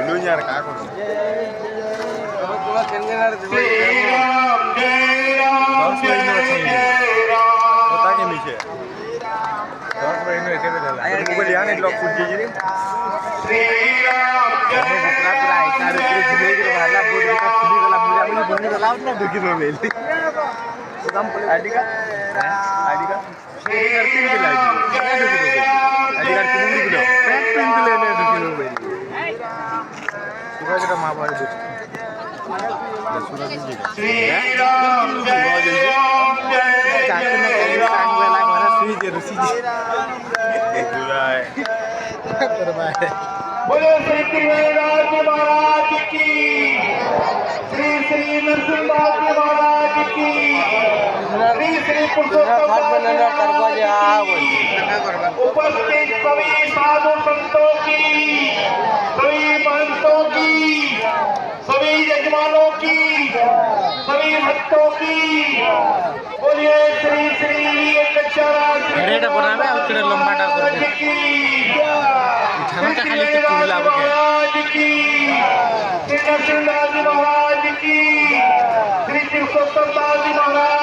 बोलूं यार क्या करूं पता के नीचे 10 महीने ऐसे भी डाला मोबाइल यार नहीं लॉक फुट गई रे पूरा पूरा आइटा रे पूरे जिले के वाला बोर्ड का खुली वाला मुझे मुझे बंद वाला ना दुखी हो गई तो काम बोले आईडी का करती भी लाइट आईडी कार्ड की भी लो पैक पिन के लेने दुखी हो गई पूरा जरा मां बाप कुछ सूरज जी श्री राम जय राम काकना कांग वाला घरा सुई जे ऋषि जी पूरा है करवाए बोलो श्री कृष्णराज महाराज की श्री श्री नरसिंहदास महाराज की श्री श्री पुरुषोत्तम उपस्थित सभी साधु संतों की सभी महंतों की सभी यजमानों की सभी भक्तों की बोलिए श्री श्री महाराज की महाराज की श्री नरसिंहदास महाराज की श्री पुरुषोत्तम दास महाराज